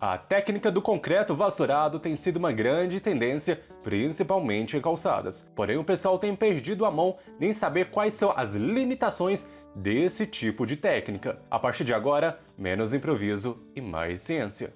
A técnica do concreto vassourado tem sido uma grande tendência, principalmente em calçadas. Porém, o pessoal tem perdido a mão em saber quais são as limitações desse tipo de técnica. A partir de agora, menos improviso e mais ciência.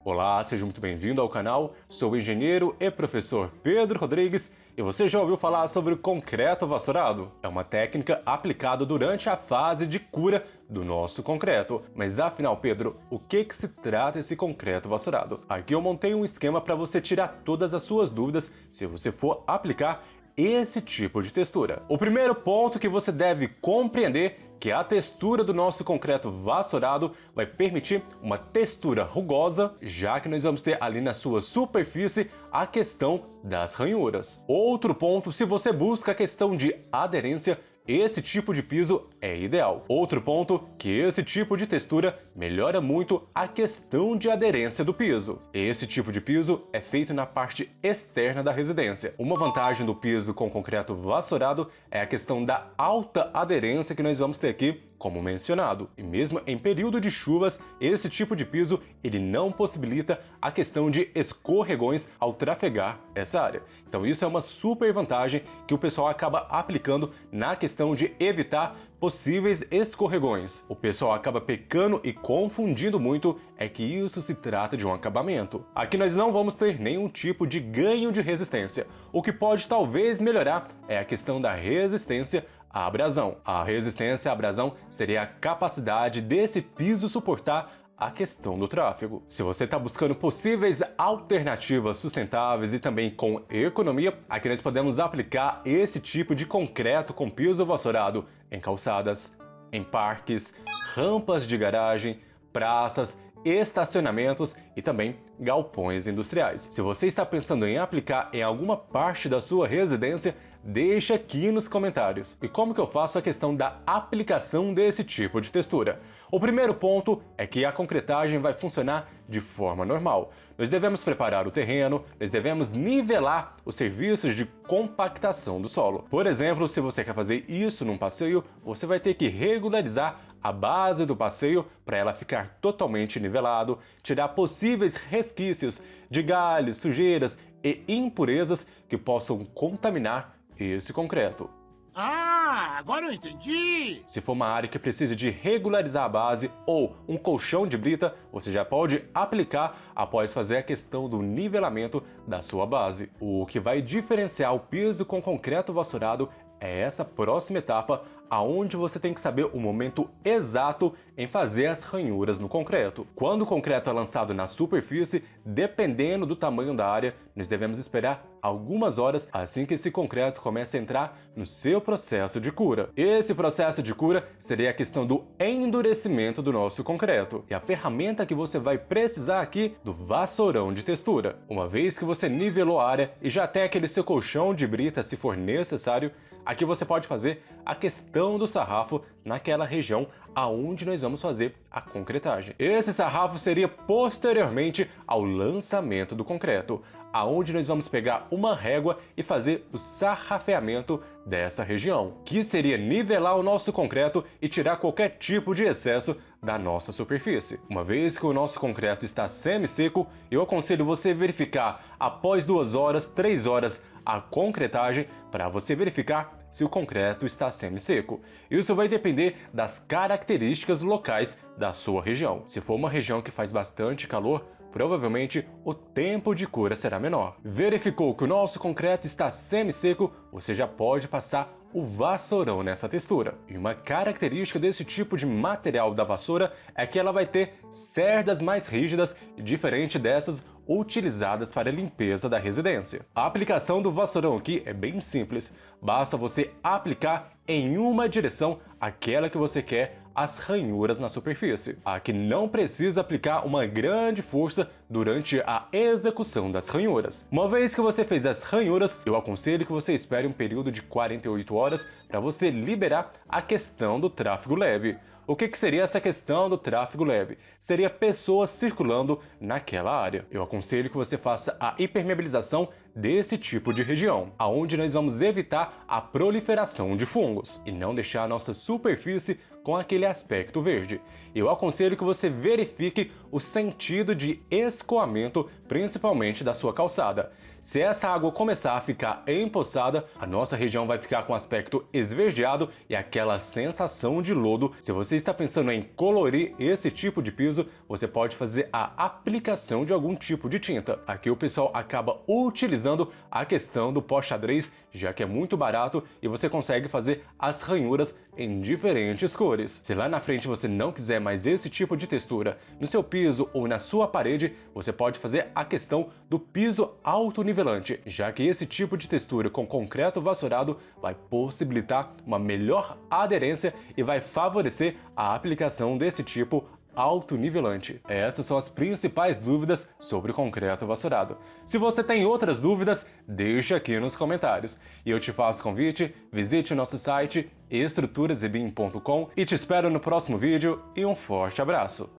Olá, seja muito bem-vindo ao canal. Sou o engenheiro e professor Pedro Rodrigues e você já ouviu falar sobre o concreto vassourado? É uma técnica aplicada durante a fase de cura do nosso concreto. Mas afinal, Pedro, o que se trata esse concreto vassourado? Aqui eu montei um esquema para você tirar todas as suas dúvidas se você for aplicar esse tipo de textura. O primeiro ponto que você deve compreender que a textura do nosso concreto vassourado vai permitir uma textura rugosa, já que nós vamos ter ali na sua superfície a questão das ranhuras. Outro ponto, se você busca a questão de aderência, esse tipo de piso é ideal. Outro ponto, que esse tipo de textura melhora muito a questão de aderência do piso. Esse tipo de piso é feito na parte externa da residência. Uma vantagem do piso com concreto vassourado é a questão da alta aderência que nós vamos ter aqui, como mencionado. E mesmo em período de chuvas, esse tipo de piso ele não possibilita a questão de escorregões ao trafegar essa área. Então isso é uma super vantagem que o pessoal acaba aplicando na questão de evitar possíveis escorregões. O pessoal acaba pecando e confundindo muito é que isso se trata de um acabamento. Aqui nós não vamos ter nenhum tipo de ganho de resistência. O que pode talvez melhorar é a questão da resistência à abrasão. A resistência à abrasão seria a capacidade desse piso suportar a questão do tráfego. Se você está buscando possíveis alternativas sustentáveis e também com economia, aqui nós podemos aplicar esse tipo de concreto com piso vassourado em calçadas, em parques, rampas de garagem, praças, estacionamentos e também galpões industriais. Se você está pensando em aplicar em alguma parte da sua residência, deixa aqui nos comentários. E como que eu faço a questão da aplicação desse tipo de textura? O primeiro ponto é que a concretagem vai funcionar de forma normal. Nós devemos preparar o terreno, nós devemos nivelar os serviços de compactação do solo. Por exemplo, se você quer fazer isso num passeio, você vai ter que regularizar a base do passeio para ela ficar totalmente nivelado, tirar possíveis resquícios de galhos, sujeiras e impurezas que possam contaminar esse concreto. Ah, agora eu entendi! Se for uma área que precisa de regularizar a base ou um colchão de brita, você já pode aplicar após fazer a questão do nivelamento da sua base. O que vai diferenciar o piso com concreto vassourado é essa próxima etapa, aonde você tem que saber o momento exato em fazer as ranhuras no concreto. Quando o concreto é lançado na superfície, dependendo do tamanho da área, nós devemos esperar algumas horas assim que esse concreto comece a entrar no seu processo de cura. Esse processo de cura seria a questão do endurecimento do nosso concreto. E a ferramenta que você vai precisar aqui do vassourão de textura. Uma vez que você nivelou a área e já tem aquele seu colchão de brita se for necessário, aqui você pode fazer a questão do sarrafo naquela região aonde nós vamos fazer a concretagem. Esse sarrafo seria posteriormente ao lançamento do concreto, aonde nós vamos pegar uma régua e fazer o sarrafeamento dessa região, que seria nivelar o nosso concreto e tirar qualquer tipo de excesso da nossa superfície. Uma vez que o nosso concreto está semi-seco, eu aconselho você verificar após 2 horas, 3 horas a concretagem para você verificar se o concreto está semi-seco. Isso vai depender das características locais da sua região. Se for uma região que faz bastante calor, provavelmente o tempo de cura será menor. Verificou que o nosso concreto está semi-seco, você já pode passar o vassourão nessa textura. E uma característica desse tipo de material da vassoura é que ela vai ter cerdas mais rígidas, diferente dessas utilizadas para a limpeza da residência. A aplicação do vassourão aqui é bem simples, basta você aplicar em uma direção aquela que você quer as ranhuras na superfície. Aqui não precisa aplicar uma grande força durante a execução das ranhuras. Uma vez que você fez as ranhuras, eu aconselho que você espere um período de 48 horas para você liberar a questão do tráfego leve. O que seria essa questão do tráfego leve? Seria pessoas circulando naquela área. Eu aconselho que você faça a impermeabilização desse tipo de região, aonde nós vamos evitar a proliferação de fungos e não deixar a nossa superfície com aquele aspecto verde. Eu aconselho que você verifique o sentido de escoamento, principalmente da sua calçada. Se essa água começar a ficar empoçada, a nossa região vai ficar com aspecto esverdeado e aquela sensação de lodo. Se você está pensando em colorir esse tipo de piso, você pode fazer a aplicação de algum tipo de tinta. Aqui o pessoal acaba utilizando a questão do pó xadrez, já que é muito barato e você consegue fazer as ranhuras em diferentes cores. Se lá na frente você não quiser mais esse tipo de textura no seu piso ou na sua parede, você pode fazer a questão do piso autonivelante, já que esse tipo de textura com concreto vassourado vai possibilitar uma melhor aderência e vai favorecer a aplicação desse tipo autonivelante. Essas são as principais dúvidas sobre o concreto vassourado. Se você tem outras dúvidas, deixe aqui nos comentários. E eu te faço convite, visite o nosso site estruturasebim.com e te espero no próximo vídeo e um forte abraço!